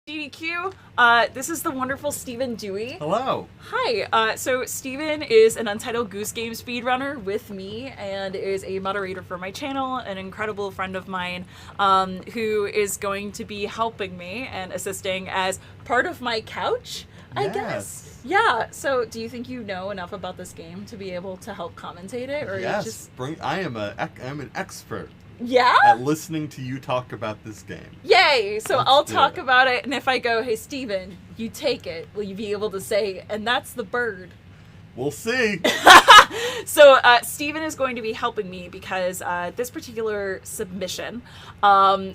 AGDQ. This is the wonderful Stephen Dewey. Hello. Hi. So Stephen is an Untitled Goose Game speedrunner with me and is a moderator for my channel, an incredible friend of mine who is going to be helping me and assisting as part of my couch, I guess. Yeah. So do you think you know enough about this game to be able to help commentate it? Or Yes. you just... I'm an expert. Yeah? At listening to you talk about this game. Yay! So I'll talk it. about it, and if I go, hey, Steven, you take it, will you be able to say, and that's the bird? We'll see. So Steven is going to be helping me because this particular submission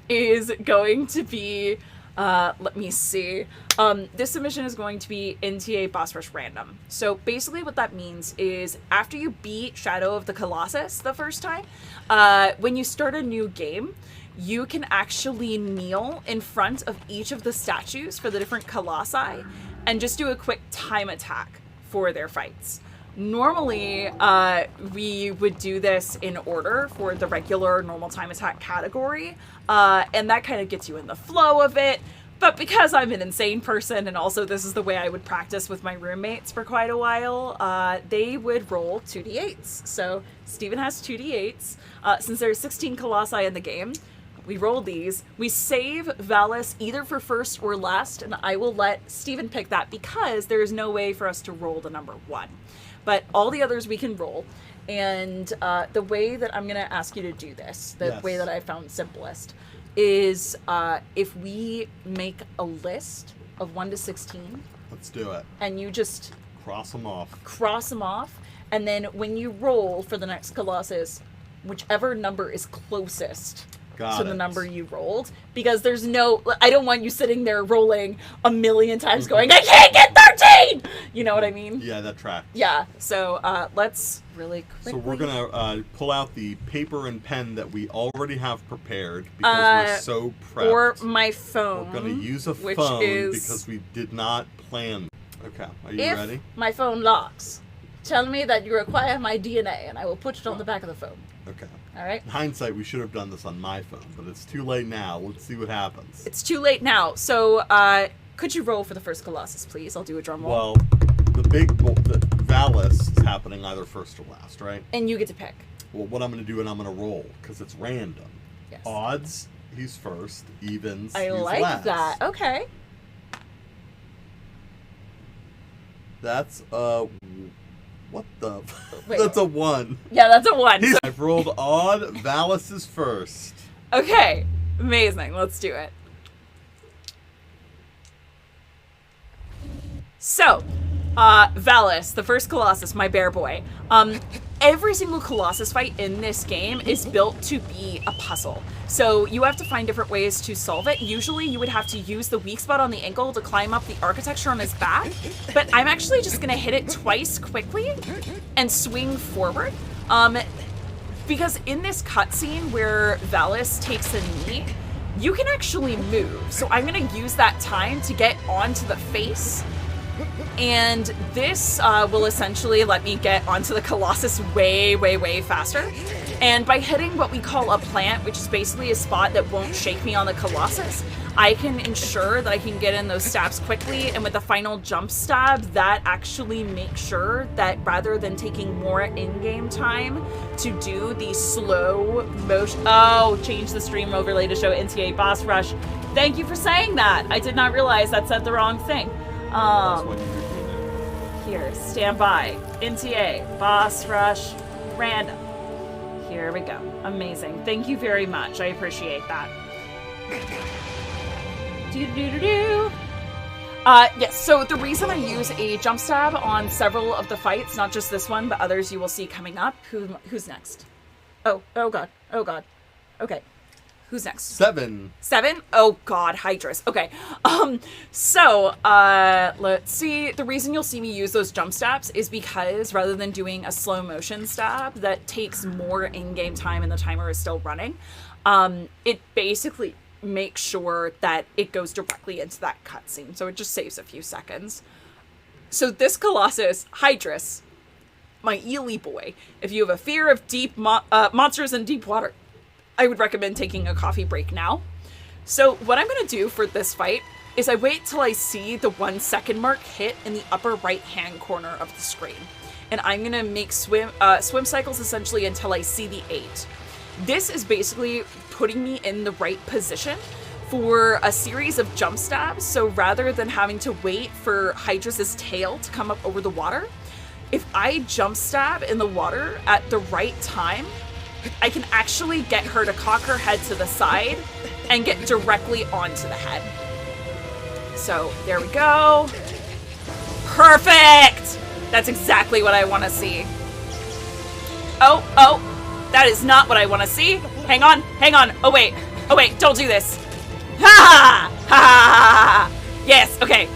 is going to be, let me see. This submission is going to be NTA Bossrush random. So basically what that means is after you beat Shadow of the Colossus the first time, when you start a new game, you can actually kneel in front of each of the statues for the different colossi and just do a quick time attack for their fights. Normally, we would do this in order for the regular normal time attack category, and that kind of gets you in the flow of it. But because I'm an insane person, and also this is the way I would practice with my roommates for quite a while, they would roll 2d8s. So Steven has 2d8s. Since there's 16 colossi in the game, we roll these. We save Valis either for first or last, and I will let Steven pick that because there is no way for us to roll the number 1. But all the others we can roll. And the way that I'm going to ask you to do this, the way that I found simplest, is if we make a list of 1 to 16. Let's do it. And you just cross them off. And then when you roll for the next Colossus, whichever number is closest to the number you rolled, because there's no, I don't want you sitting there rolling a million times going, I can't get 13! You know what I mean? Yeah, that tracks. Yeah, so let's really quickly. So we're going to pull out the paper and pen that we already have prepared because we're so prepped. Or my phone. We're going to use a phone because we did not plan. Okay, are you ready? If my phone locks, tell me that you require my DNA and I will put it on the back of the phone. Okay. All right. In hindsight, we should have done this on my phone, but it's too late now. Let's see what happens. It's too late now. So, could you roll for the first Colossus, please? I'll do a drum roll. Well, the Valis is happening either first or last, right? And you get to pick. Well, what I'm going to do, and I'm going to roll, because it's random. Yes. Odds, he's first. Evens, I he's like last. that. Okay. That's, what the? Wait. That's a 1. Yeah, that's a 1. So... I've rolled odd. Valis is first. Okay. Amazing. Let's do it. So, Valis, the first Colossus, my bear boy. Every single Colossus fight in this game is built to be a puzzle. So you have to find different ways to solve it. Usually you would have to use the weak spot on the ankle to climb up the architecture on his back, but I'm actually just gonna hit it twice quickly and swing forward. Because in this cutscene where Valis takes a knee, you can actually move. So I'm gonna use that time to get onto the face. And this will essentially let me get onto the Colossus way, way, way faster. And by hitting what we call a plant, which is basically a spot that won't shake me on the Colossus, I can ensure that I can get in those stabs quickly. And with the final jump stab, that actually makes sure that rather than taking more in-game time to do the slow motion... Oh, change the stream overlay to show NTA Bossrush. Thank you for saying that. I did not realize that said the wrong thing. Here, stand by. NTA, Bossrush, random. Here we go. Amazing. Thank you very much. I appreciate that. Yes, so the reason I use a jump stab on several of the fights, not just this one, but others you will see coming up. Who's next? Oh god. Okay. Who's next? 7. 7? Oh god, Hydrus. Okay. Let's see. The reason you'll see me use those jump stabs is because rather than doing a slow motion stab that takes more in-game time and the timer is still running, it basically makes sure that it goes directly into that cutscene. So it just saves a few seconds. So this Colossus, Hydrus, my Ely boy, if you have a fear of deep monsters in deep water, I would recommend taking a coffee break now. So what I'm going to do for this fight is I wait till I see the 1 second mark hit in the upper right-hand corner of the screen. And I'm going to make swim cycles essentially until I see the 8. This is basically putting me in the right position for a series of jump stabs. So rather than having to wait for Hydra's tail to come up over the water, if I jump stab in the water at the right time, I can actually get her to cock her head to the side and get directly onto the head. So there we go. Perfect! That's exactly what I want to see. Oh, that is not what I want to see. Hang on. Oh wait, don't do this. Ha ha ha! Yes, okay.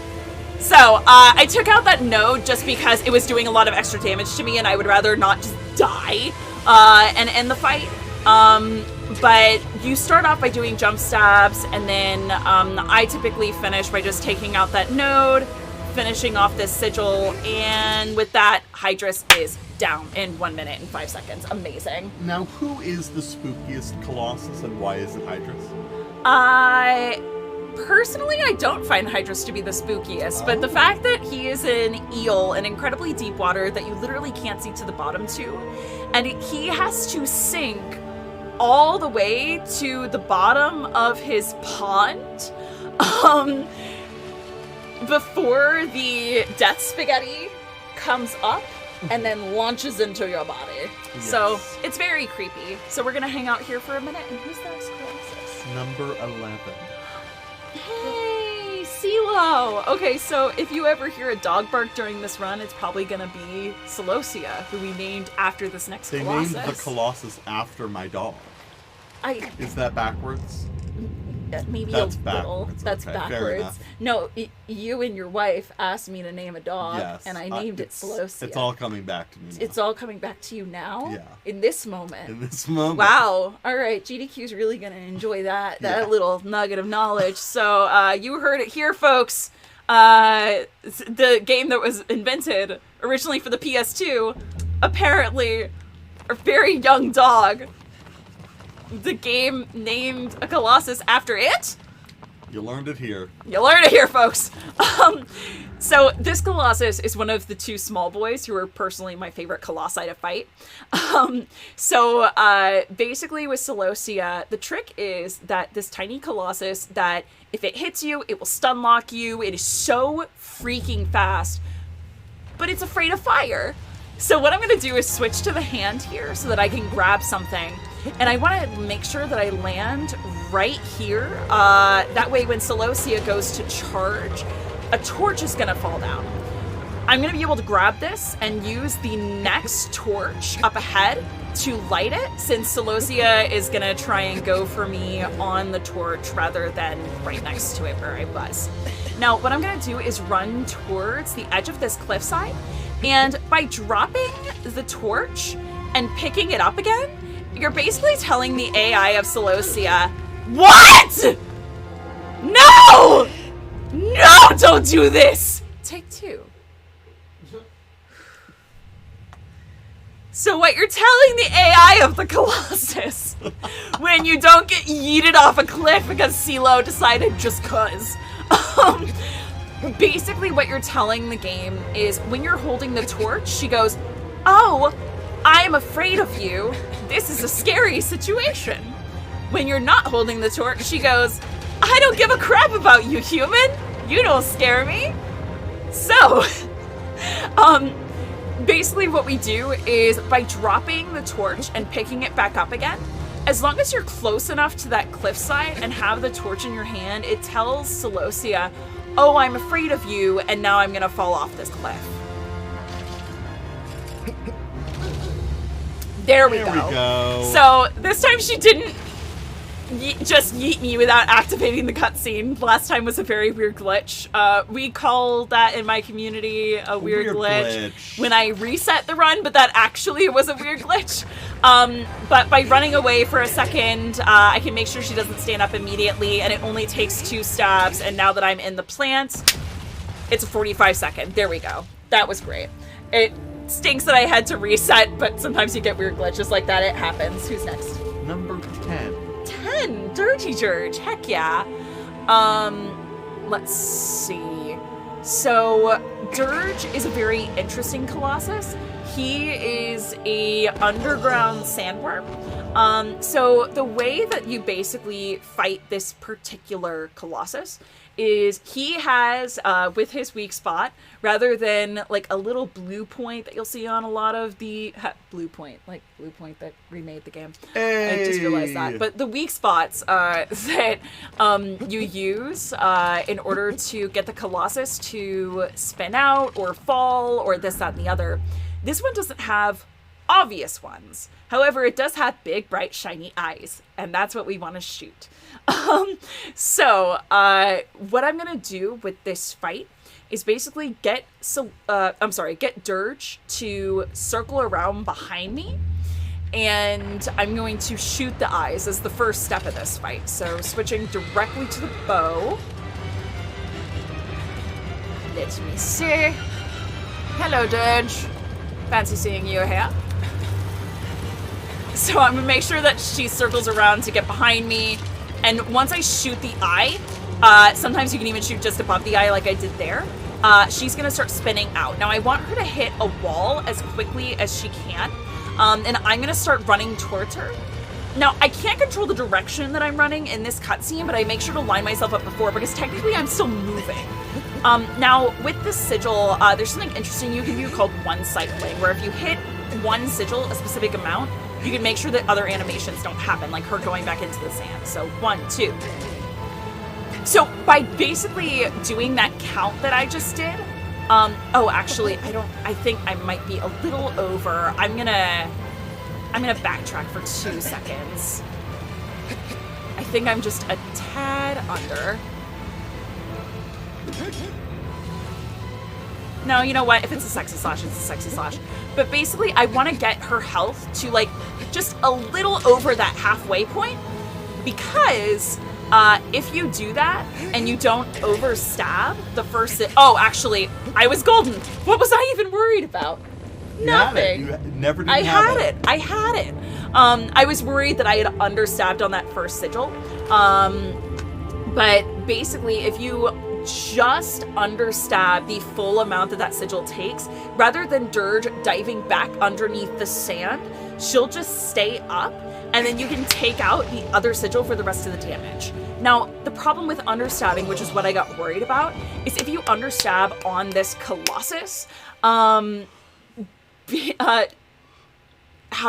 So, I took out that node just because it was doing a lot of extra damage to me and I would rather not just die and end the fight. But you start off by doing jump stabs, and then I typically finish by just taking out that node, finishing off this sigil, and with that, Hydrus is down in 1 minute and 5 seconds. Amazing. Now, who is the spookiest Colossus, and why is it Hydrus? Personally, I don't find Hydrus to be the spookiest, but the fact that he is an eel in incredibly deep water that you literally can't see to the bottom to, and he has to sink all the way to the bottom of his pond before the death spaghetti comes up and then launches into your body. Yes. So it's very creepy. So we're gonna hang out here for a minute. And who's the next Colossus? Number 11. Hey, CeeLo! Okay, so if you ever hear a dog bark during this run, it's probably gonna be Celosia, who we named after this next Colossus. They named the Colossus after my dog. Is that backwards? Maybe That's a little. Backwards. That's okay, backwards. No, you and your wife asked me to name a dog, yes, and I named it Celosia. It's all coming back to me now. It's all coming back to you now? Yeah. In this moment? In this moment. Wow. All right, GDQ's really going to enjoy that little nugget of knowledge. So you heard it here, folks. The game that was invented originally for the PS2, apparently a very young dog. The game named a Colossus after it? You learned it here. You learned it here, folks. So this Colossus is one of the two small boys who are personally my favorite Colossi to fight. Basically with Celosia, the trick is that this tiny Colossus, that if it hits you, it will stun lock you. It is so freaking fast, but it's afraid of fire. So what I'm going to do is switch to the hand here so that I can grab something. And I want to make sure that I land right here. That way when Celosia goes to charge, a torch is going to fall down. I'm going to be able to grab this and use the next torch up ahead to light it, since Celosia is going to try and go for me on the torch rather than right next to it where I was. Now, what I'm going to do is run towards the edge of this cliffside, and by dropping the torch and picking it up again, you're basically telling the AI of Celosia, what? No! No, don't do this! Take 2. So what you're telling the AI of the Colossus when you don't get yeeted off a cliff because CeeLo decided just cuz. Basically what you're telling the game is when you're holding the torch, she goes, oh, I'm afraid of you. This is a scary situation. When you're not holding the torch, she goes, I don't give a crap about you, human. You don't scare me. So, basically what we do is by dropping the torch and picking it back up again, as long as you're close enough to that cliffside and have the torch in your hand, it tells Celosia, oh, I'm afraid of you, and now I'm gonna fall off this cliff. There we go. So this time she didn't just yeet me without activating the cutscene. Last time was a very weird glitch. We call that in my community a weird glitch when I reset the run, but that actually was a weird glitch. But by running away for a second, I can make sure she doesn't stand up immediately, and it only takes 2 stabs, and now that I'm in the plant, it's a 45-second. There we go. That was great. It stinks that I had to reset, but sometimes you get weird glitches like that. It happens. Who's next? Number 10. 10? Dirty Dirge. Heck yeah. let's see. So Dirge is a very interesting Colossus. He is a underground sandworm. So the way that you basically fight this particular Colossus is he has, with his weak spot, rather than like a little blue point that you'll see on a lot of the blue point that remade the game. Hey. I just realized that. But the weak spots that you use in order to get the Colossus to spin out or fall or this, that, and the other. This one doesn't have obvious ones. However, it does have big, bright, shiny eyes, and that's what we want to shoot. So what I'm gonna do with this fight is basically get Dirge to circle around behind me, and I'm going to shoot the eyes as the first step of this fight. So switching directly to the bow. Let me see. Hello, Dirge. Fancy seeing you here. So I'm gonna make sure that she circles around to get behind me. And once I shoot the eye, sometimes you can even shoot just above the eye like I did there, she's gonna start spinning out. Now I want her to hit a wall as quickly as she can, and I'm gonna start running towards her. Now, I can't control the direction that I'm running in this cutscene, but I make sure to line myself up before, because technically I'm still moving. Now, with this sigil, there's something interesting you can do called one cycling, where if you hit one sigil a specific amount, you can make sure that other animations don't happen, like her going back into the sand. So 1, 2. So by basically doing that count that I just did, oh, actually, I think I might be a little over. I'm gonna backtrack for 2 seconds. I think I'm just a tad under. No, you know what? If it's a sexy slash, it's a sexy slash. But basically, I want to get her health to, like, just a little over that halfway point. Because if you do that and you don't overstab the first... Oh, actually, I was golden. What was I even worried about? Nothing. You never did I had it. I was worried that I had understabbed on that first sigil. But basically, if you just understab the full amount that sigil takes, rather than Dirge diving back underneath the sand, she'll just stay up, and then you can take out the other sigil for the rest of the damage. Now, the problem with understabbing, which is what I got worried about, is if you understab on this Colossus, how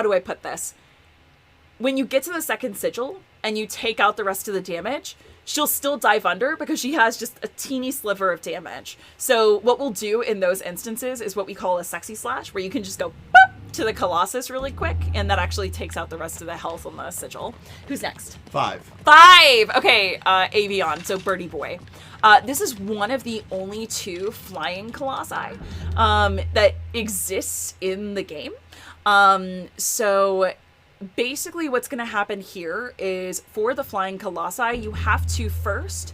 do I put this? When you get to the second sigil and you take out the rest of the damage, she'll still dive under because she has just a teeny sliver of damage. So what we'll do in those instances is what we call a sexy slash, where you can just go boop to the Colossus really quick, and that actually takes out the rest of the health on the sigil. Who's next? 5. Okay, Avion, so Birdie Boy. This is one of the only 2 flying Colossi that exists in the game. So basically what's going to happen here is, for the flying Colossi, you have to first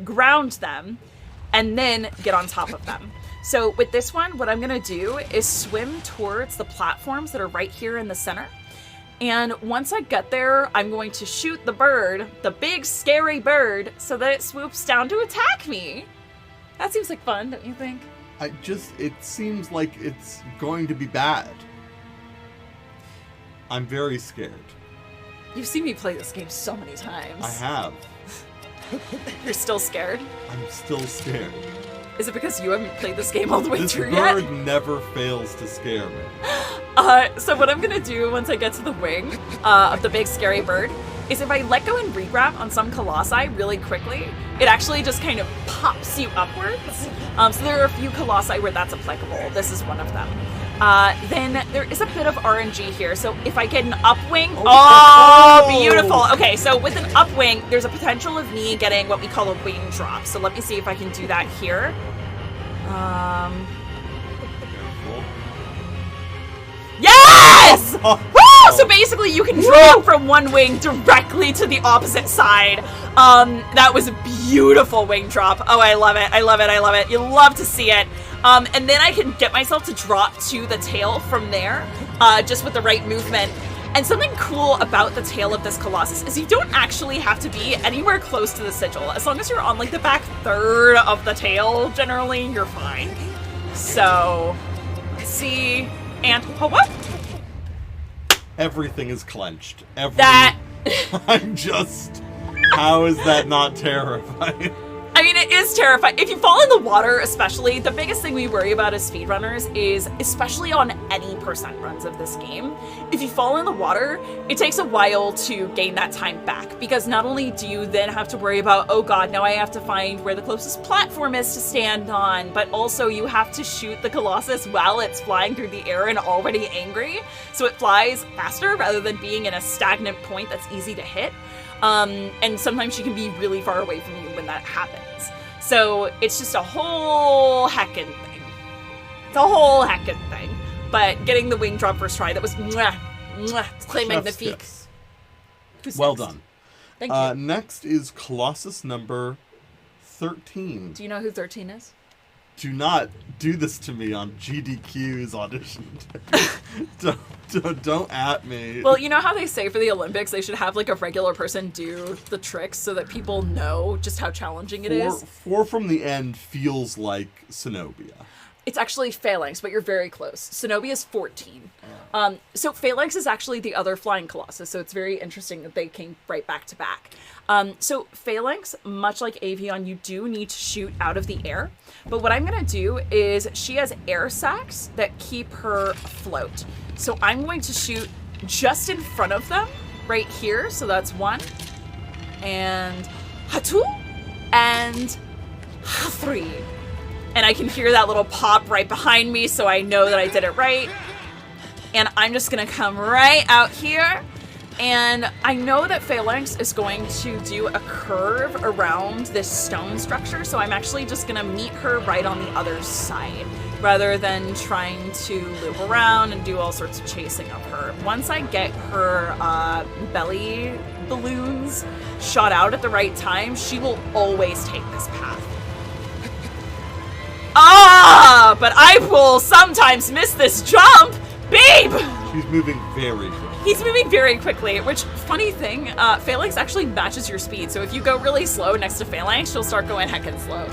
ground them and then get on top of them. So with this one, what I'm going to do is swim towards the platforms that are right here in the center. And once I get there, I'm going to shoot the bird, the big scary bird, so that it swoops down to attack me. That seems like fun, don't you think? It seems like it's going to be bad. I'm very scared. You've seen me play this game so many times. I have. You're still scared? I'm still scared. Is it because you haven't played this game all the way This through yet? bird never fails to scare me. So what I'm gonna do once I get to the wing of the big scary bird is, if I let go and regrab on some Colossi really quickly, it actually just kind of pops you upwards. So there are a few Colossi where that's applicable. This is one of them. Then there is a bit of RNG here. So if I get an upwing, oh, beautiful. Okay, so with an upwing, there's a potential of me getting what we call a wing drop. So let me see if I can do that here. Yes! Woo! So basically you can drop from one wing directly to the opposite side. That was a beautiful wing drop. Oh, I love it. I love it. I love it. You love to see it. And then I can get myself to drop to the tail from there, just with the right movement. And something cool about the tail of this Colossus is you don't actually have to be anywhere close to the sigil. As long as you're on like the back third of the tail, generally, you're fine. So, let's see. And, oh, what? Everything is clenched. That... I'm just... How is that not terrifying? I mean, it is terrifying. If you fall in the water, especially, the biggest thing we worry about as speedrunners is, especially on any percent runs of this game, if you fall in the water, it takes a while to gain that time back. Because not only do you then have to worry about, oh god, now I have to find where the closest platform is to stand on, but also you have to shoot the Colossus while it's flying through the air and already angry, so it flies faster rather than being in a stagnant point that's easy to hit. And sometimes she can be really far away from you when that happens. So it's just a whole heckin' thing. It's a whole heckin' thing. But getting the wing drop first try, that was mwah, mwah, très magnifique. Well done. Thank you. Next is Colossus number 13. Do you know who 13 is? Do not do this to me on GDQ's audition. Don't at me. Well, you know how they say for the Olympics they should have like a regular person do the tricks so that people know just how challenging it is? 4 from the end feels like Zenobia. It's actually Phalanx, but you're very close. Zenobia is 14. So Phalanx is actually the other flying Colossus, so it's very interesting that they came right back to back. So Phalanx, much like Avion, you do need to shoot out of the air. But what I'm going to do is she has air sacs that keep her afloat. So I'm going to shoot just in front of them, right here. So that's 1. And 2. And 3. And I can hear that little pop right behind me, so I know that I did it right. And I'm just going to come right out here. And I know that Phalanx is going to do a curve around this stone structure, so I'm actually just going to meet her right on the other side, rather than trying to loop around and do all sorts of chasing of her. Once I get her belly balloons shot out at the right time, she will always take this path. Ah, but I will sometimes miss this jump! Babe! She's moving very quickly. He's moving very quickly, which, funny thing, Phalanx actually matches your speed. So if you go really slow next to Phalanx, she'll start going heckin' slow.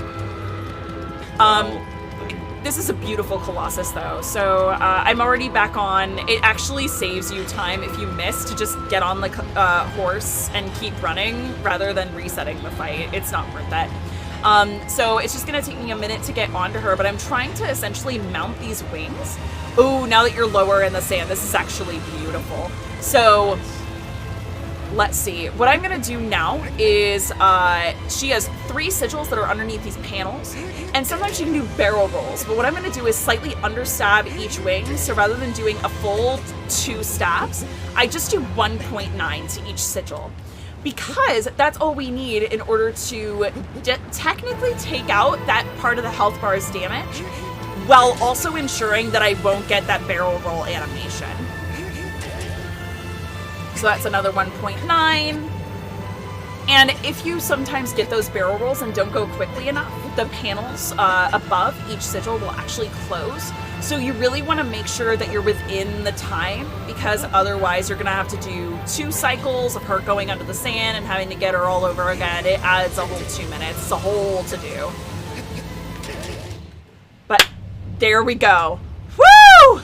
This is a beautiful Colossus, though. So I'm already back on. It actually saves you time if you miss to just get on the horse and keep running rather than resetting the fight. It's not worth it. So it's just gonna take me a minute to get onto her, but I'm trying to essentially mount these wings. Oh, now that you're lower in the sand, this is actually beautiful. So, let's see. What I'm gonna do now is, she has 3 sigils that are underneath these panels, and sometimes she can do barrel rolls, but what I'm gonna do is slightly understab each wing, so rather than doing a full 2 stabs, I just do 1.9 to each sigil. Because that's all we need in order to technically take out that part of the health bar's damage, while also ensuring that I won't get that barrel roll animation. So that's another 1.9. And if you sometimes get those barrel rolls and don't go quickly enough, the panels above each sigil will actually close. So you really want to make sure that you're within the time, because otherwise you're going to have to do 2 cycles of her going under the sand and having to get her all over again. It adds a whole 2 minutes. It's a whole to-do. But there we go. Woo!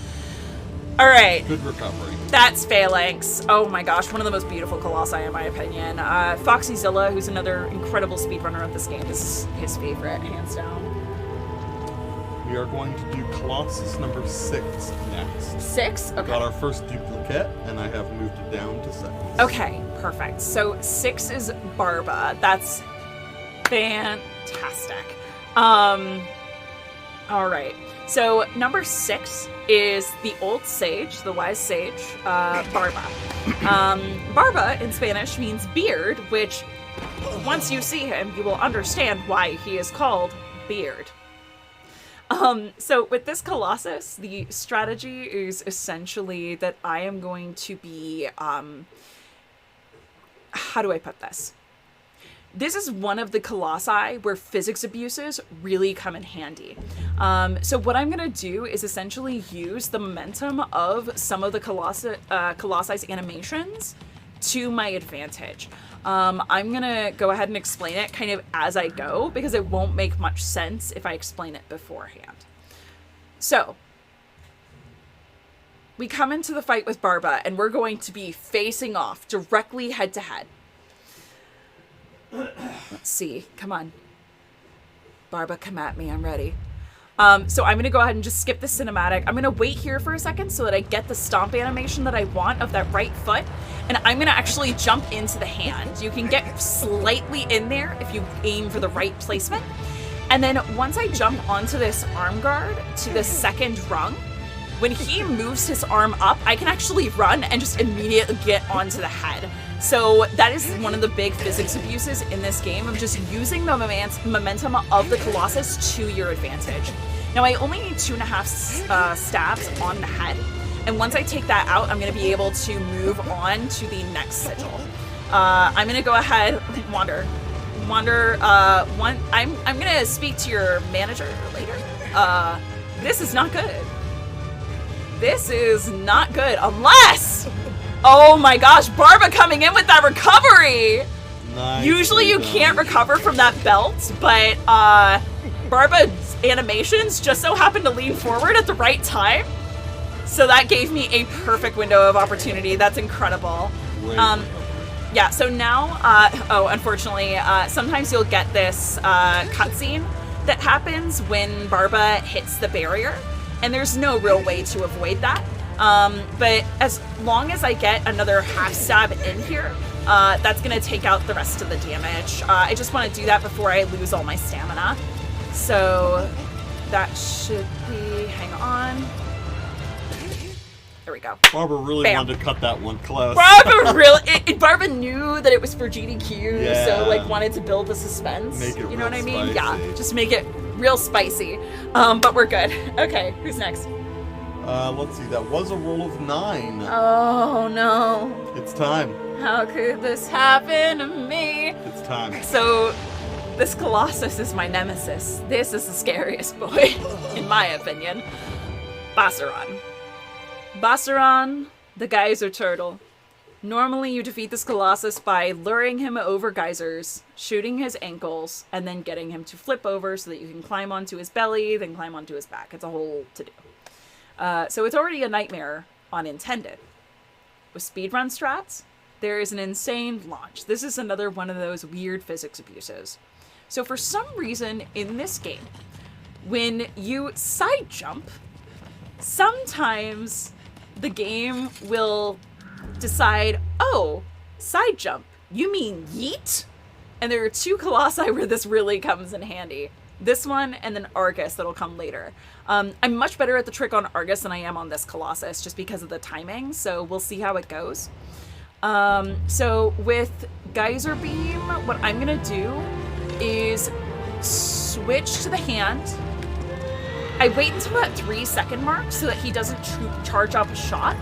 All right. Good recovery. That's Phalanx. Oh my gosh, one of the most beautiful Colossi in my opinion. Foxyzilla, who's another incredible speedrunner of this game, is his favorite, hands down. We are going to do Colossus number 6 next. 6? Okay. Got our first duplicate, and I have moved it down to 7. Okay, perfect. So 6 is Barba. That's fantastic. All right. So number 6 is the old sage, the wise sage, Barba. Barba in Spanish means beard, which once you see him, you will understand why he is called Beard. So with this Colossus, the strategy is essentially that I am going to be, how do I put this? this is one of the colossi where physics abuses really come in handy. So what I'm going to do is essentially use the momentum of some of the Colossus animations to my advantage. I'm going to go ahead and explain it kind of as I go, because it won't make much sense if I explain it beforehand. So, we come into the fight with Barba, and we're going to be facing off directly head to head. Let's see. Come on. Barba, come at me. I'm ready. So I'm going to go ahead and just skip the cinematic. I'm going to wait here for a second so that I get the stomp animation that I want of that right foot. And I'm going to actually jump into the hand. You can get slightly in there if you aim for the right placement. And then once I jump onto this arm guard to the second rung, when he moves his arm up, I can actually run and just immediately get onto the head. So that is one of the big physics abuses in this game, of just using the momentum of the Colossus to your advantage. Now I only need 2.5 stabs on the head, and once I take that out, I'm going to be able to move on to the next sigil. I'm going to go ahead, Wander, I'm going to speak to your manager later. This is not good. This is not good, unless... Oh my gosh, Barba coming in with that recovery! Nice. Usually you can't recover from that belt, but Barba's animations just so happened to lean forward at the right time. So that gave me a perfect window of opportunity. That's incredible. Yeah, so now, unfortunately, sometimes you'll get this cutscene that happens when Barba hits the barrier, and there's no real way to avoid that. But as long as I get another half stab in here, that's going to take out the rest of the damage. I just want to do that before I lose all my stamina. So that should be, hang on. There we go. Barbara really wanted to cut that one close. Barbara knew that it was for GDQ, yeah. So like wanted to build the suspense. Make it you know what I mean? Spicy. Yeah, just make it real spicy. But we're good. Okay, who's next? Let's see, that was a roll of 9. Oh no. It's time. How could this happen to me? It's time. So, this Colossus is my nemesis. This is the scariest boy, in my opinion. Bossrush. Bossrush, the geyser turtle. Normally you defeat this Colossus by luring him over geysers, shooting his ankles, and then getting him to flip over so that you can climb onto his belly, then climb onto his back. It's a whole to-do. So it's already a nightmare unintended. With speedrun strats, there is an insane launch. This is another one of those weird physics abuses. So for some reason in this game, when you side jump, sometimes the game will decide, oh, side jump, you mean yeet? And there are 2 colossi where this really comes in handy. This one, and then Argus, that'll come later. I'm much better at the trick on Argus than I am on this Colossus, just because of the timing, so we'll see how it goes. So with Geyser Beam, what I'm gonna do is switch to the hand. I wait until that 3-second mark so that he doesn't charge up a shot.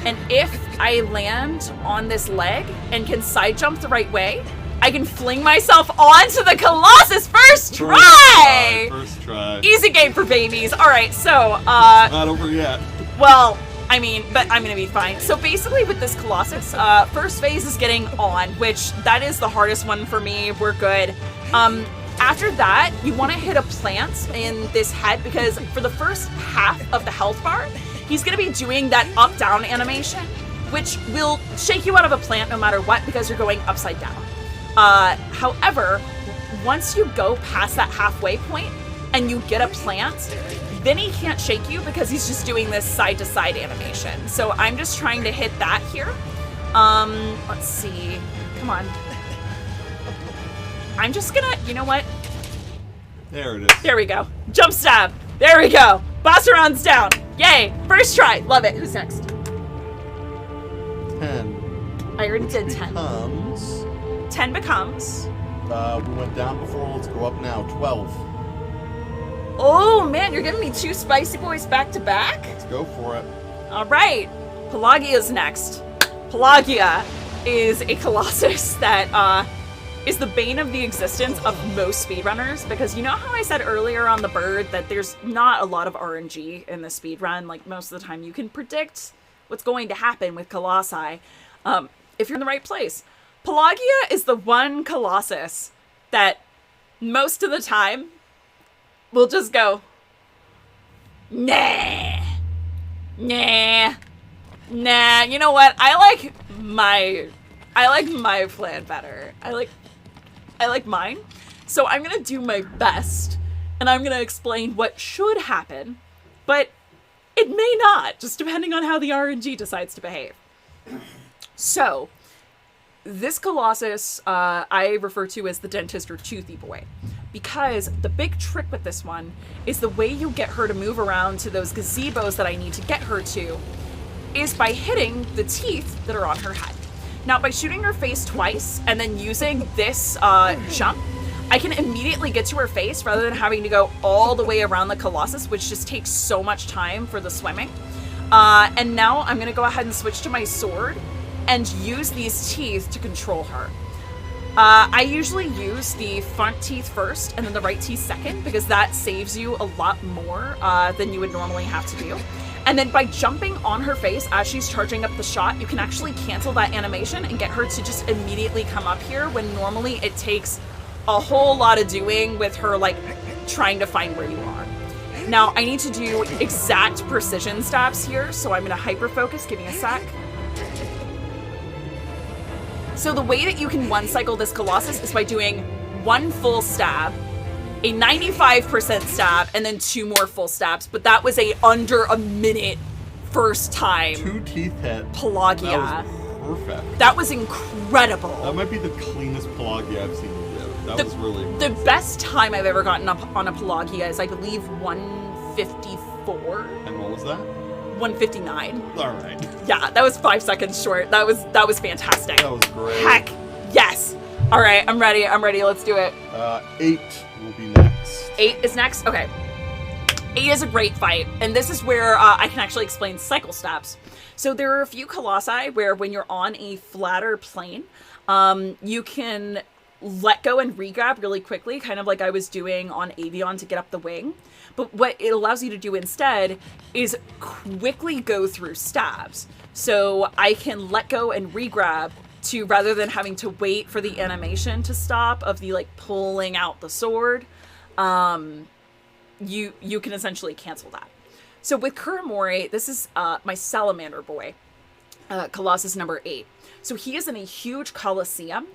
And if I land on this leg and can side jump the right way, I can fling myself onto the Colossus first try! First try. Easy game for babies. Alright, so, not over yet. Well, I mean, but I'm gonna be fine. So basically with this Colossus, first phase is getting on, which that is the hardest one for me. We're good. After that, you want to hit a plant in this head, because for the first half of the health bar, he's gonna be doing that up-down animation, which will shake you out of a plant no matter what, because you're going upside down. However, once you go past that halfway point and you get a plant, then he can't shake you because he's just doing this side-to-side animation. So I'm just trying to hit that here. Let's see. Come on. I'm just gonna, you know what? There it is. There we go. Jump stab. There we go. Bossrush's down. Yay. First try. Love it. Who's next? 10. I already did 10. Becomes... 10 becomes... we went down before, let's go up now. 12. Oh man, you're giving me 2 spicy boys back to back? Let's go for it. Alright, Pelagia's next. Pelagia is a Colossus that is the bane of the existence of most speedrunners, because you know how I said earlier on the bird that there's not a lot of RNG in the speedrun? Like, most of the time you can predict what's going to happen with Colossi if you're in the right place. Pelagia is the one Colossus that most of the time will just go, nah, nah, nah. You know what? I like my plan better. I like mine. So I'm gonna do my best, and I'm gonna explain what should happen, but it may not, just depending on how the RNG decides to behave. So, this Colossus, I refer to as the dentist or toothy boy, because the big trick with this one is the way you get her to move around to those gazebos that I need to get her to is by hitting the teeth that are on her head. Now, by shooting her face twice and then using this jump, I can immediately get to her face rather than having to go all the way around the Colossus, which just takes so much time for the swimming. And now I'm going to go ahead and switch to my sword and use these teeth to control her. I usually use the front teeth first and then the right teeth second, because that saves you a lot more than you would normally have to do. And then by jumping on her face as she's charging up the shot, you can actually cancel that animation and get her to just immediately come up here, when normally it takes a whole lot of doing with her, like, trying to find where you are. Now, I need to do exact precision stabs here, so I'm going to hyper-focus. Give me a sec. So the way that you can one-cycle this Colossus is by doing one full stab, a 95% stab, and then 2 more full stabs. But that was a under a minute first time. 2 teeth hit. Pelagia. That was perfect. That was incredible. That might be the cleanest Pelagia I've seen you do. That was really the best time I've ever gotten up on a Pelagia is, I believe, 154. And what was that? 159. All right. Yeah, that was 5 seconds short. That was fantastic. That was great. Heck yes. All right, I'm ready. Let's do it. 8 will be next. 8 is next? Okay. 8 is a great fight, and this is where I can actually explain cycle stabs. So there are a few Colossi where when you're on a flatter plane, you can let go and regrab really quickly, kind of like I was doing on Avion to get up the wing. But what it allows you to do instead is quickly go through stabs. So I can let go and regrab to, rather than having to wait for the animation to stop of the, like, pulling out the sword, you can essentially cancel that. So with Kuramori, this is my salamander boy, Colossus number 8. So he is in a huge Colosseum,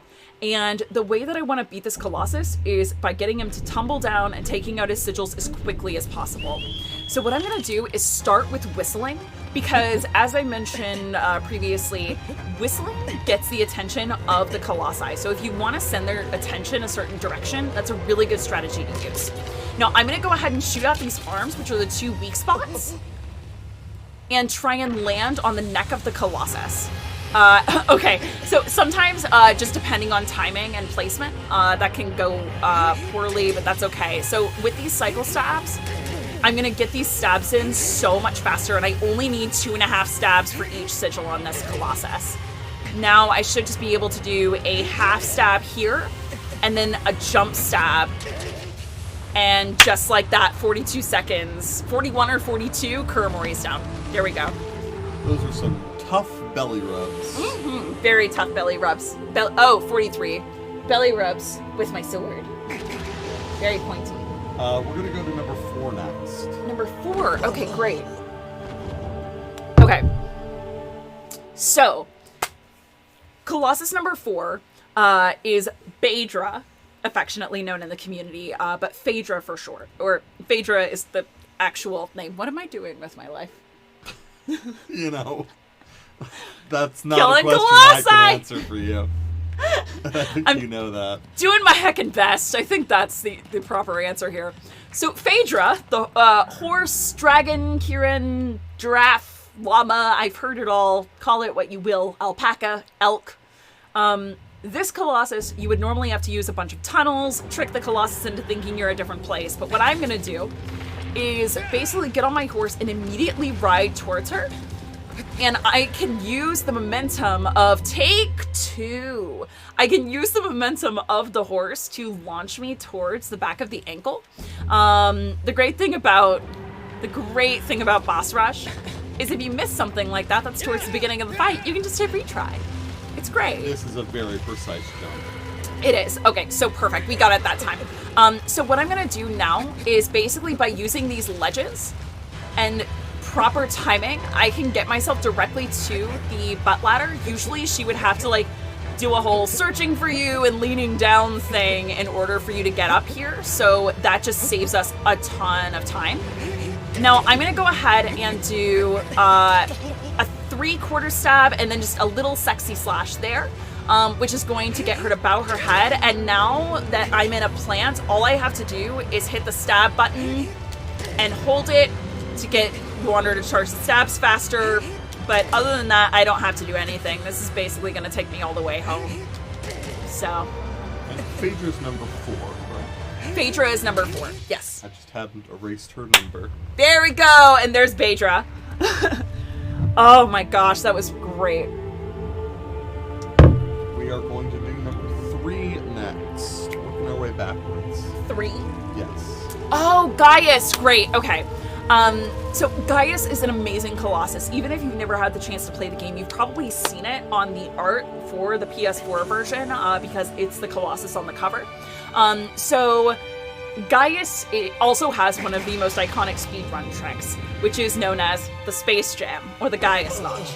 and the way that I want to beat this Colossus is by getting him to tumble down and taking out his sigils as quickly as possible. So what I'm going to do is start with whistling, because as I mentioned previously, whistling gets the attention of the Colossi. So if you want to send their attention a certain direction, that's a really good strategy to use. Now I'm going to go ahead and shoot out these arms, which are the 2 weak spots, and try and land on the neck of the Colossus. Okay, so sometimes, just depending on timing and placement, that can go poorly, but that's okay. So with these cycle stabs, I'm gonna get these stabs in so much faster, and I only need 2.5 stabs for each sigil on this Colossus. Now I should just be able to do a half stab here, and then a jump stab, and just like that, 42 seconds, 41 or 42, Kuramori's down. There we go. Those are some tough belly rubs. Mm-hmm. Very tough belly rubs. 43. Belly rubs with my sword. Very pointy. We're going to go to number 4 next. Number 4. Okay, great. Okay. So, Colossus number 4 is Phaedra, affectionately known in the community, but Phaedra for short. Or Phaedra is the actual name. What am I doing with my life? You know, that's not Killing a question Colossi! I can answer for you. You know that. Doing my heckin' best. I think that's the proper answer here. So Phaedra, the horse, dragon, Kirin, giraffe, llama, I've heard it all. Call it what you will. Alpaca, elk. This Colossus, you would normally have to use a bunch of tunnels, trick the Colossus into thinking you're a different place. But what I'm going to do is basically get on my horse and immediately ride towards her. and I can use the momentum of take 2. I can use the momentum of the horse to launch me towards the back of the ankle. The great thing about Bossrush is if you miss something like that, that's towards the beginning of the fight, you can just hit retry. It's great. This is a very precise jump. It is. Okay, so perfect. We got it that time. So what I'm going to do now is basically by using these ledges and proper timing, I can get myself directly to the butt ladder. Usually she would have to like do a whole searching for you and leaning down thing in order for you to get up here. So that just saves us a ton of time. Now I'm going to go ahead and do a 3/4 stab and then just a little sexy slash there. Which is going to get her to bow her head. And now that I'm in a plant, all I have to do is hit the stab button and hold it to get Wander to charge the stabs faster. But other than that, I don't have to do anything. This is basically going to take me all the way home. So. And Phaedra's number 4, right? Phaedra is number 4, yes. I just hadn't erased her number. There we go! And there's Phaedra. Oh my gosh, that was great. We are going to do number 3 next. Working our way backwards. 3? Yes. Oh, Gaius! Great, okay. So Gaius is an amazing Colossus. Even if you've never had the chance to play the game, you've probably seen it on the art for the PS4 version because it's the Colossus on the cover. So Gaius also has one of the most iconic speedrun tricks, which is known as the Space Jam, or the Gaius launch.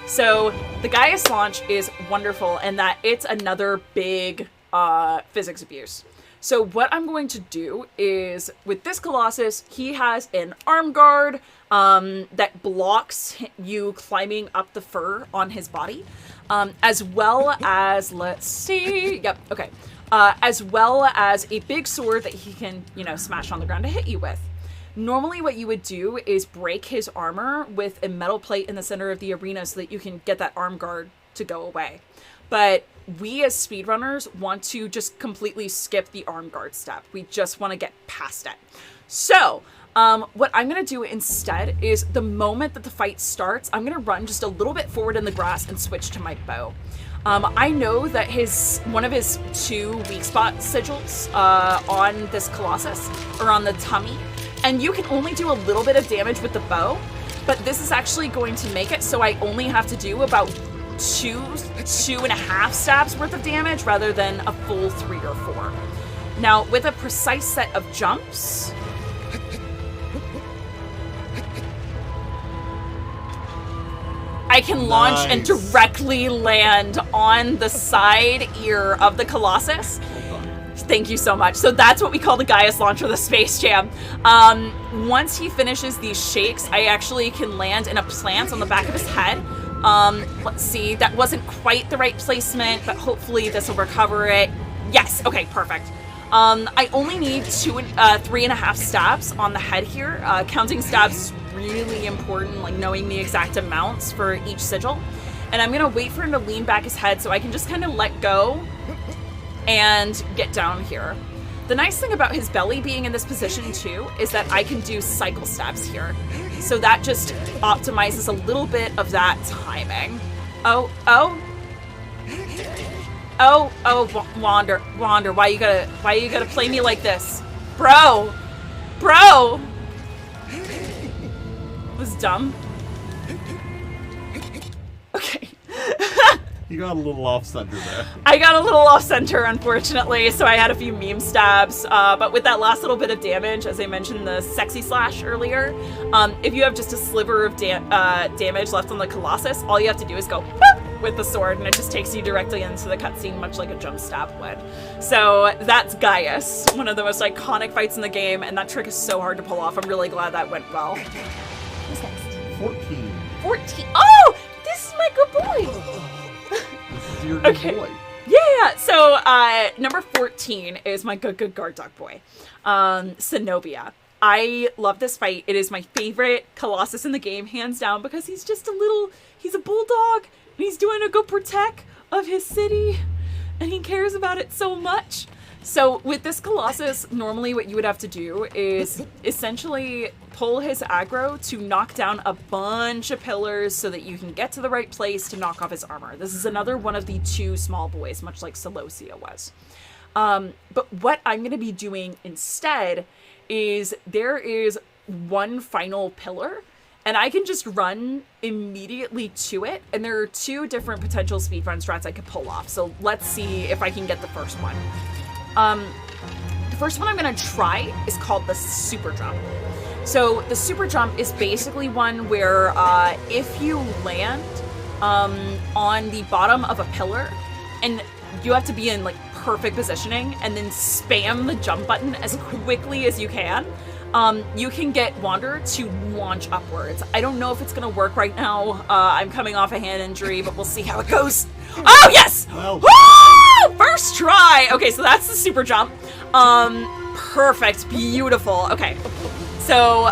So the Gaius launch is wonderful in that it's another big physics abuse. So what I'm going to do is, with this Colossus, he has an arm guard that blocks you climbing up the fur on his body, as well as, let's see, yep, okay, as well as a big sword that he can, smash on the ground to hit you with. Normally what you would do is break his armor with a metal plate in the center of the arena so that you can get that arm guard to go away. But we as speedrunners want to just completely skip the arm guard step. We just want to get past it. So what I'm going to do instead is the moment that the fight starts, I'm going to run just a little bit forward in the grass and switch to my bow. I know that one of his 2 weak spot sigils on this Colossus are on the tummy, and you can only do a little bit of damage with the bow, but this is actually going to make it so I only have to do about 2.5 stabs worth of damage rather than a full 3 or 4. Now, with a precise set of jumps, I can launch and directly land on the side ear of the Colossus. Thank you so much. So that's what we call the Gaius launch or the Space Jam. Once he finishes these shakes, I actually can land in a plant on the back of his head. Let's see, that wasn't quite the right placement, but hopefully this will recover it. Yes, okay, perfect. I only need 3.5 stabs on the head here. Counting stabs is really important, like knowing the exact amounts for each sigil. And I'm gonna wait for him to lean back his head so I can just kind of let go and get down here. The nice thing about his belly being in this position too is that I can do cycle stabs here. So that just optimizes a little bit of that timing. Wander, why you gotta play me like this? Bro! It was dumb. Okay. You got a little off center there. I got a little off center, unfortunately, so I had a few meme stabs. But with that last little bit of damage, as I mentioned, the sexy slash earlier, if you have just a sliver of damage left on the Colossus, all you have to do is go boop with the sword, and it just takes you directly into the cutscene, much like a jump stab would. So that's Gaius, one of the most iconic fights in the game, and that trick is so hard to pull off. I'm really glad that went well. Who's next? 14. 14. Oh! This is my good boy! This is your good boy. Yeah, so number 14 is my good guard dog boy, Zenobia. I love this fight. It is my favorite Colossus in the game, hands down, because he's just he's a bulldog, and he's doing a good protect of his city, and he cares about it so much. So with this Colossus, normally what you would have to do is essentially pull his aggro to knock down a bunch of pillars so that you can get to the right place to knock off his armor. This is another one of the 2 small boys, much like Celosia was. But what I'm going to be doing instead is there is one final pillar, and I can just run immediately to it, and there are 2 different potential speedrun strats I could pull off. So let's see if I can get the first one. The first one I'm going to try is called the super jump. So the super jump is basically one where if you land on the bottom of a pillar, and you have to be in like perfect positioning and then spam the jump button as quickly as you can, you can get Wander to launch upwards. I don't know if it's going to work right now. I'm coming off a hand injury, but we'll see how it goes. Oh, yes! Well, Woo! First try! Okay, so that's the super jump. Perfect. Beautiful. Okay. So,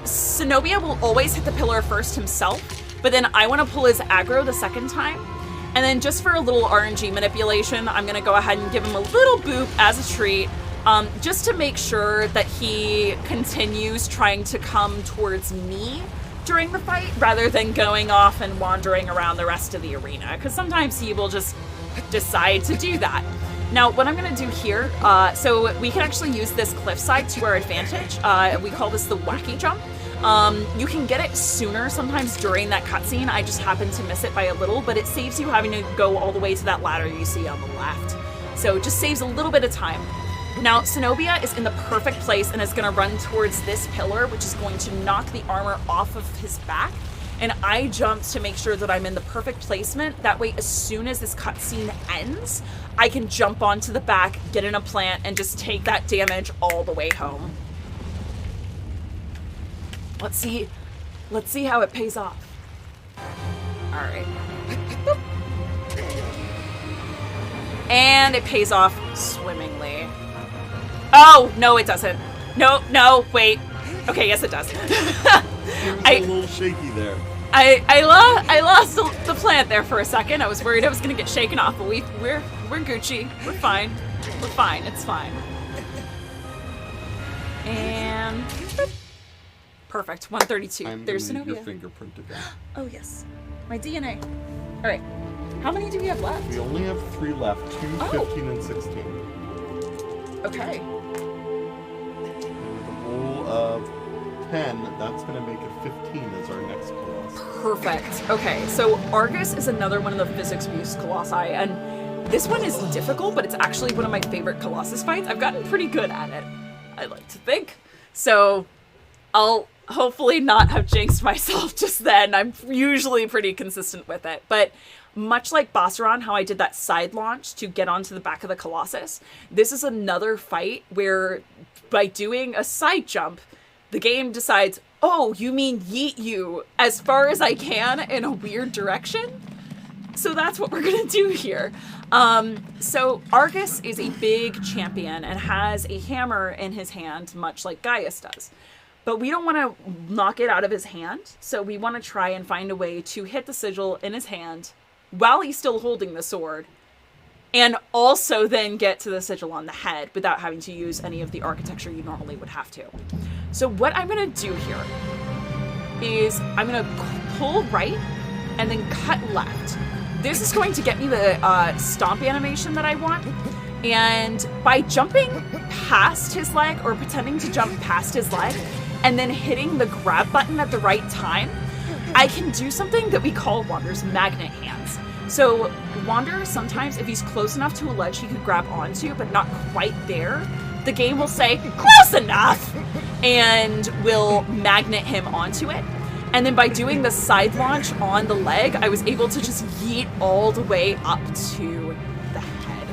Zenobia will always hit the pillar first himself, but then I want to pull his aggro the second time. And then just for a little RNG manipulation, I'm going to go ahead and give him a little boop as a treat, just to make sure that he continues trying to come towards me during the fight rather than going off and wandering around the rest of the arena, because sometimes he will just decide to do that. Now, what I'm going to do here, so we can actually use this cliffside to our advantage. We call this the wacky jump. You can get it sooner sometimes during that cutscene. I just happened to miss it by a little, but it saves you having to go all the way to that ladder you see on the left. So it just saves a little bit of time. Now, Zenobia is in the perfect place and is going to run towards this pillar, which is going to knock the armor off of his back. And I jumped to make sure that I'm in the perfect placement. That way, as soon as this cutscene ends, I can jump onto the back, get in a plant, and just take that damage all the way home. Let's see how it pays off. All right. And it pays off swimmingly. Oh, no, it doesn't. No, wait. Okay, yes, it does. A little shaky there. I lost the plant there for a second. I was worried I was gonna get shaken off, but we're Gucci. We're fine. We're fine. It's fine. And perfect. 132. There's Zenobia. Your fingerprint again. Oh yes, my DNA. All right. How many do we have left? We only have 3 left. 2, 15, and 16. Okay. And with a roll of 10, that's going to make it 15 as our next Colossus. Perfect. Okay, so Argus is another one of the physics-based Colossi, and this one is difficult, but it's actually one of my favorite Colossus fights. I've gotten pretty good at it, I like to think. So I'll hopefully not have jinxed myself just then. I'm usually pretty consistent with it, but much like Bossrush, how I did that side launch to get onto the back of the Colossus, this is another fight where by doing a side jump, the game decides, oh, you mean yeet you as far as I can in a weird direction? So that's what we're going to do here. So Argus is a big champion and has a hammer in his hand, much like Gaius does. But we don't want to knock it out of his hand, so we want to try and find a way to hit the sigil in his hand while he's still holding the sword, and also then get to the sigil on the head without having to use any of the architecture you normally would have to. So what I'm going to do here is I'm going to pull right and then cut left. This is going to get me the stomp animation that I want. And by jumping past his leg, or pretending to jump past his leg, and then hitting the grab button at the right time, I can do something that we call Wander's magnet hands. So Wander, sometimes if he's close enough to a ledge he could grab onto, but not quite there, the game will say, close enough, and will magnet him onto it. And then by doing the side launch on the leg, I was able to just yeet all the way up to the head.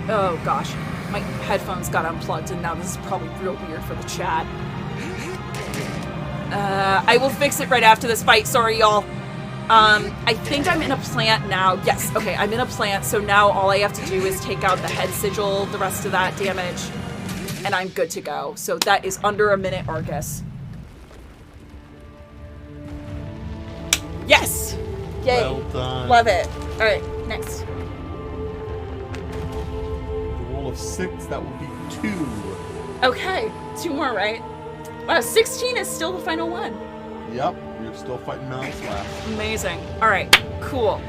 Oh gosh, my headphones got unplugged and now this is probably real weird for the chat. I will fix it right after this fight, sorry y'all. I think I'm in a plant now. Yes, okay, I'm in a plant, so now all I have to do is take out the head sigil, the rest of that damage, and I'm good to go. So that is under a minute, Argus. Yes! Yay. Well done. Love it. Alright, next. The roll of 6, that will be 2. Okay, 2 more, right? Wow, 16 is still the final one. Yep, you're still fighting Malice last. Amazing. All right, cool.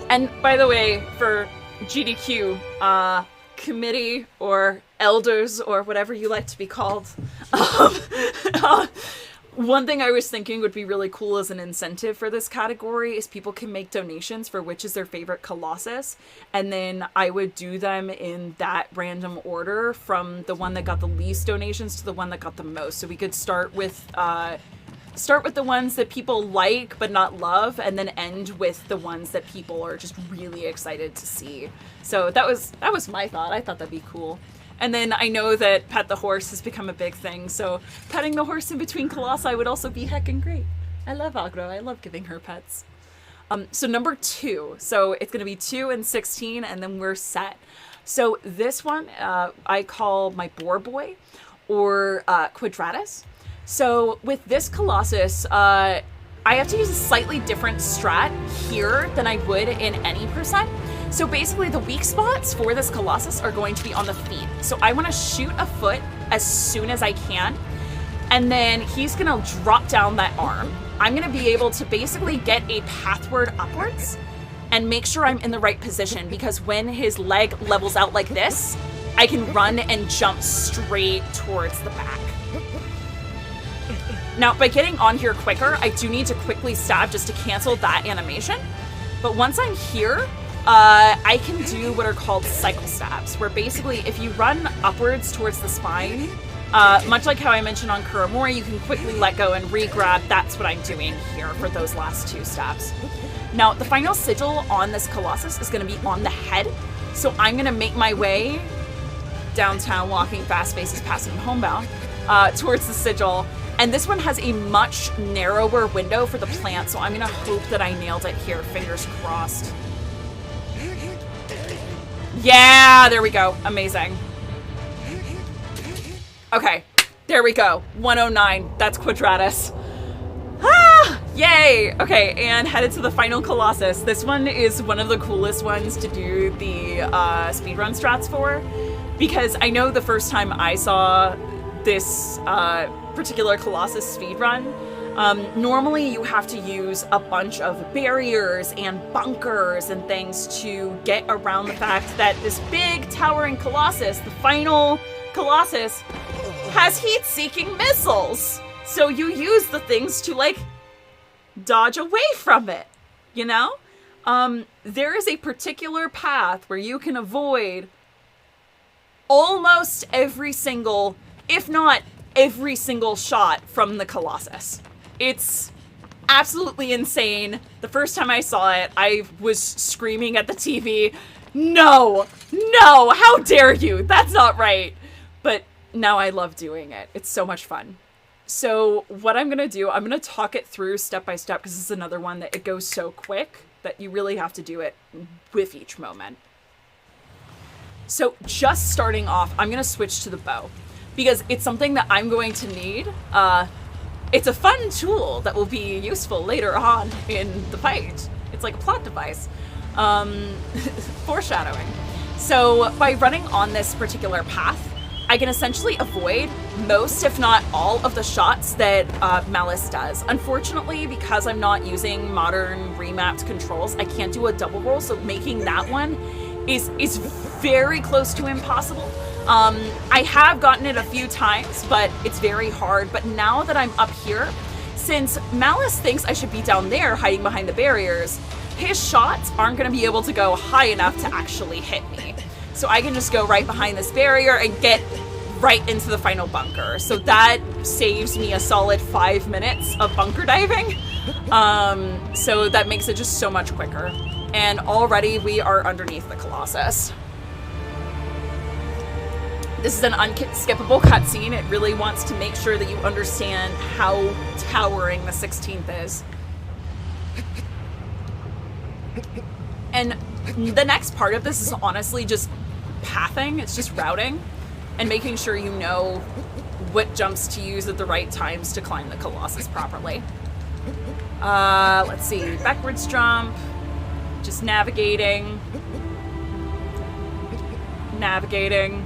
And by the way, for GDQ, committee or elders or whatever you like to be called, one thing I was thinking would be really cool as an incentive for this category is people can make donations for which is their favorite Colossus, and then I would do them in that random order from the one that got the least donations to the one that got the most. So we could start with the ones that people like but not love, and then end with the ones that people are just really excited to see. So that was my thought. I thought that'd be cool. And then I know that Pet the Horse has become a big thing, so petting the horse in between Colossi would also be heckin' great. I love Agro. I love giving her pets. So number 2. So it's going to be 2 and 16, and then we're set. So this one I call my Boar Boy, or Quadratus. So with this Colossus, I have to use a slightly different strat here than I would in any percent. So basically the weak spots for this Colossus are going to be on the feet. So I want to shoot a foot as soon as I can, and then he's going to drop down that arm. I'm going to be able to basically get a pathward upwards and make sure I'm in the right position, because when his leg levels out like this, I can run and jump straight towards the back. Now, by getting on here quicker, I do need to quickly stab just to cancel that animation. But once I'm here, I can do what are called cycle stabs, where basically if you run upwards towards the spine, much like how I mentioned on Kuramori, you can quickly let go and re-grab. That's what I'm doing here for those last 2 stabs. Now, the final sigil on this Colossus is going to be on the head, so I'm going to make my way downtown, walking fast faces, passing homebound, towards the sigil. And this one has a much narrower window for the plant, so I'm going to hope that I nailed it here. Fingers crossed. Yeah, there we go. Amazing. Okay, there we go. 109. That's Quadratus. Ah, yay. Okay, and headed to the final Colossus. This one is one of the coolest ones to do the speedrun strats for, because I know the first time I saw this particular Colossus speedrun, normally you have to use a bunch of barriers and bunkers and things to get around the fact that this big towering Colossus, the final Colossus, has heat-seeking missiles. So you use the things to, like, dodge away from it, you know? There is a particular path where you can avoid almost every single, if not every single shot from the Colossus. It's absolutely insane. The first time I saw it, I was screaming at the TV, no, how dare you? That's not right. But now I love doing it. It's so much fun. So what I'm going to do, I'm going to talk it through step by step, because this is another one that it goes so quick that you really have to do it with each moment. So just starting off, I'm going to switch to the bow, because it's something that I'm going to need. It's a fun tool that will be useful later on in the fight. It's like a plot device. Foreshadowing. So by running on this particular path, I can essentially avoid most, if not all, of the shots that Malice does. Unfortunately, because I'm not using modern remapped controls, I can't do a double roll, so making that one is very close to impossible. I have gotten it a few times, but it's very hard. But now that I'm up here, since Malice thinks I should be down there hiding behind the barriers, his shots aren't going to be able to go high enough to actually hit me. So I can just go right behind this barrier and get right into the final bunker. So that saves me a solid 5 minutes of bunker diving. So that makes it just so much quicker. And already we are underneath the Colossus. This is an unskippable cutscene. It really wants to make sure that you understand how towering the 16th is. And the next part of this is honestly just pathing. It's just routing and making sure you know what jumps to use at the right times to climb the Colossus properly. Let's see. Backwards jump. Just navigating. navigating.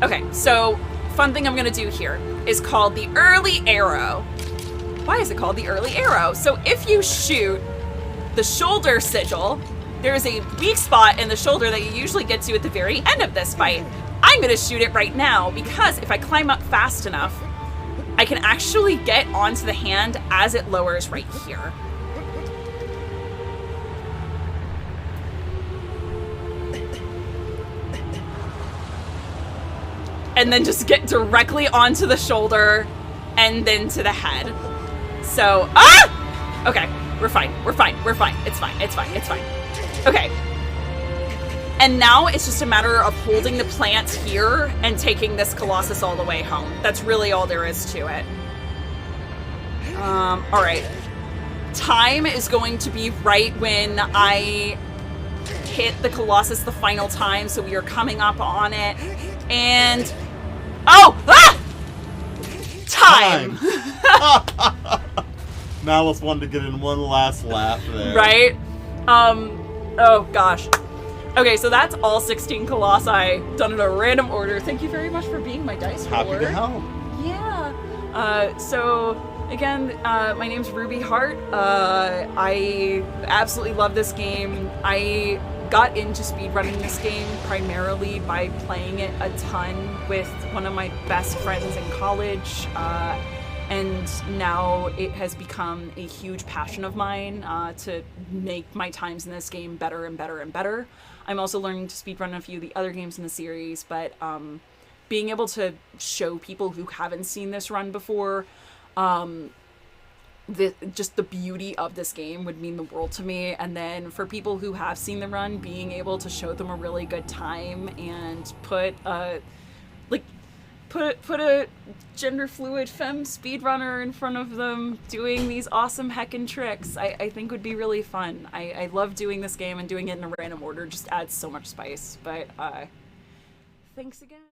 Okay, so fun thing I'm gonna do here is called the early arrow. Why is it called the early arrow? So if you shoot the shoulder sigil, there's a weak spot in the shoulder that you usually get to at the very end of this fight. I'm gonna shoot it right now because if I climb up fast enough, I can actually get onto the hand as it lowers right here. And then just get directly onto the shoulder and then to the head. So, okay, we're fine, we're fine, we're fine. It's fine, it's fine, it's fine. Okay. And now it's just a matter of holding the plant here and taking this Colossus all the way home. That's really all there is to it. All right. Time is going to be right when I hit the Colossus the final time, so we are coming up on it. And time. Malice wanted to get in one last laugh there. Right? Oh gosh. Okay, so that's all 16 Colossi done in a random order. Thank you very much for being my dice roller. Happy to help. Yeah. So again, my name's Rubie Hart. I absolutely love this game. I got into speedrunning this game primarily by playing it a ton with one of my best friends in college. And now it has become a huge passion of mine to make my times in this game better and better and better. I'm also learning to speedrun a few of the other games in the series, but being able to show people who haven't seen this run before just the beauty of this game would mean the world to me. And then for people who have seen the run, being able to show them a really good time and put a gender fluid femme speedrunner in front of them doing these awesome heckin' tricks, I think would be really fun. I love doing this game, and doing it in a random order just adds so much spice. But thanks again.